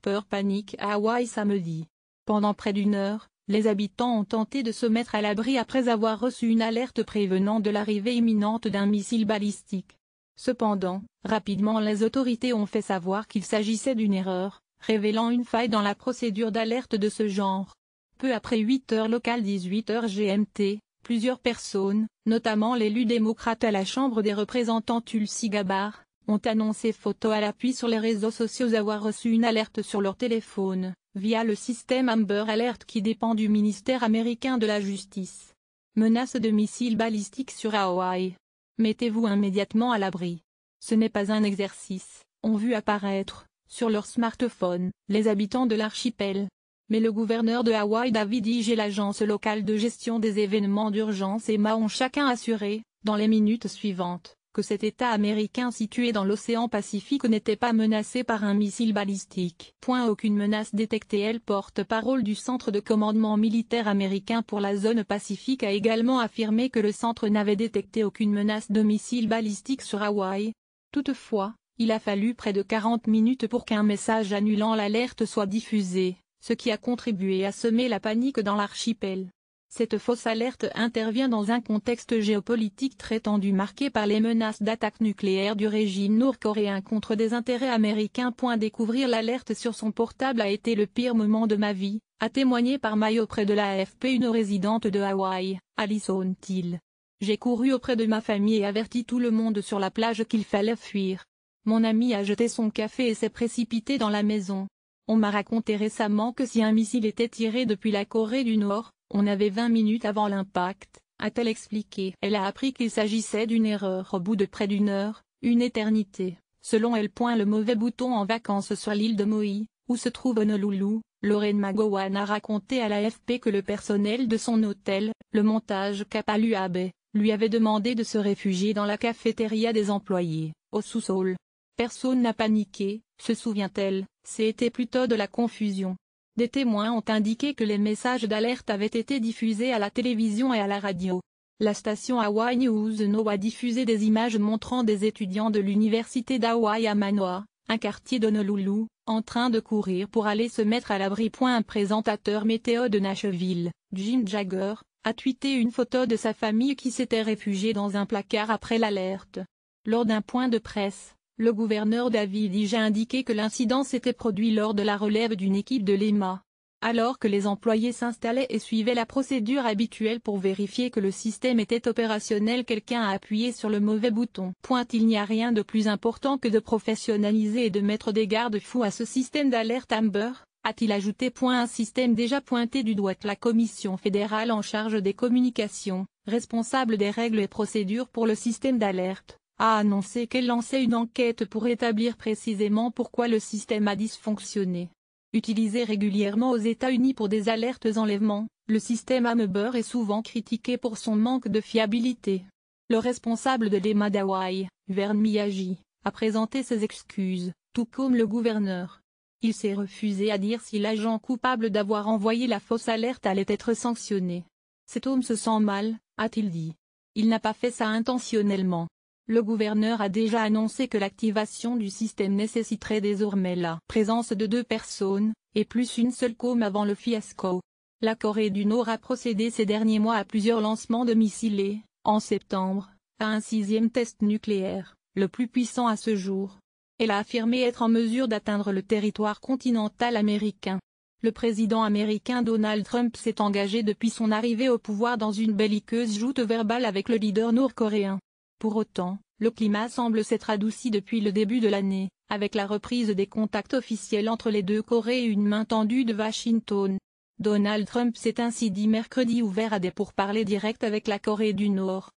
Peur panique à Hawaï samedi. Pendant près d'une heure, les habitants ont tenté de se mettre à l'abri après avoir reçu une alerte prévenant de l'arrivée imminente d'un missile balistique. Cependant, rapidement les autorités ont fait savoir qu'il s'agissait d'une erreur, révélant une faille dans la procédure d'alerte de ce genre. Peu après 8 heures locales 18 heures GMT, plusieurs personnes, notamment l'élu démocrate à la Chambre des représentants Tulsi Gabbard, ont annoncé photo à l'appui sur les réseaux sociaux avoir reçu une alerte sur leur téléphone, via le système Amber Alert qui dépend du ministère américain de la Justice. Menace de missiles balistiques sur Hawaï. Mettez-vous immédiatement à l'abri. Ce n'est pas un exercice, ont vu apparaître, sur leur smartphone, les habitants de l'archipel. Mais le gouverneur de Hawaï David Ige et l'agence locale de gestion des événements d'urgence EMA ont chacun assuré, dans les minutes suivantes, que cet État américain situé dans l'océan Pacifique n'était pas menacé par un missile balistique. Aucune menace détectée. Le porte-parole du Centre de commandement militaire américain pour la zone Pacifique a également affirmé que le centre n'avait détecté aucune menace de missile balistique sur Hawaï. Toutefois, il a fallu près de 40 minutes pour qu'un message annulant l'alerte soit diffusé, ce qui a contribué à semer la panique dans l'archipel. Cette fausse alerte intervient dans un contexte géopolitique très tendu marqué par les menaces d'attaque nucléaire du régime nord-coréen contre des intérêts américains. Découvrir l'alerte sur son portable a été le pire moment de ma vie, a témoigné par mail auprès de la AFP une résidente de Hawaï, Alison Thiel. J'ai couru auprès de ma famille et averti tout le monde sur la plage qu'il fallait fuir. Mon ami a jeté son café et s'est précipité dans la maison. On m'a raconté récemment que si un missile était tiré depuis la Corée du Nord, on avait 20 minutes avant l'impact, a-t-elle expliqué. Elle a appris qu'il s'agissait d'une erreur au bout de près d'une heure, une éternité, selon elle. Le mauvais bouton en vacances sur l'île de Maui, où se trouve Honolulu, Lorraine McGowan a raconté à l'AFP que le personnel de son hôtel, le Montage Kapalua Bay, lui avait demandé de se réfugier dans la cafétéria des employés, au sous-sol. Personne n'a paniqué, se souvient-elle, c'était plutôt de la confusion. Des témoins ont indiqué que les messages d'alerte avaient été diffusés à la télévision et à la radio. La station Hawaii News No a diffusé des images montrant des étudiants de l'université d'Hawaï à Manoa, un quartier d'Honolulu, en train de courir pour aller se mettre à l'abri. Un présentateur météo de Nashville, Jim Jagger, a tweeté une photo de sa famille qui s'était réfugiée dans un placard après l'alerte. Lors d'un point de presse, le gouverneur David Ige a indiqué que l'incident s'était produit lors de la relève d'une équipe de l'EMA. Alors que les employés s'installaient et suivaient la procédure habituelle pour vérifier que le système était opérationnel, quelqu'un a appuyé sur le mauvais bouton. Il n'y a rien de plus important que de professionnaliser et de mettre des garde-fous à ce système d'alerte Amber, a-t-il ajouté. Un système déjà pointé du doigt. La Commission fédérale en charge des communications, responsable des règles et procédures pour le système d'alerte, a annoncé qu'elle lançait une enquête pour établir précisément pourquoi le système a dysfonctionné. Utilisé régulièrement aux États-Unis pour des alertes enlèvement, le système Amber est souvent critiqué pour son manque de fiabilité. Le responsable de l'EMA d'Hawaï, Vern Miyagi, a présenté ses excuses, tout comme le gouverneur. Il s'est refusé à dire si l'agent coupable d'avoir envoyé la fausse alerte allait être sanctionné. Cet homme se sent mal, a-t-il dit. Il n'a pas fait ça intentionnellement. Le gouverneur a déjà annoncé que l'activation du système nécessiterait désormais la présence de 2 personnes, et plus une seule comme avant le fiasco. La Corée du Nord a procédé ces derniers mois à plusieurs lancements de missiles et, en septembre, à un 6e test nucléaire, le plus puissant à ce jour. Elle a affirmé être en mesure d'atteindre le territoire continental américain. Le président américain Donald Trump s'est engagé depuis son arrivée au pouvoir dans une belliqueuse joute verbale avec le leader nord-coréen. Pour autant, le climat semble s'être adouci depuis le début de l'année, avec la reprise des contacts officiels entre les deux Corées et une main tendue de Washington. Donald Trump s'est ainsi dit mercredi ouvert à des pourparlers directs avec la Corée du Nord.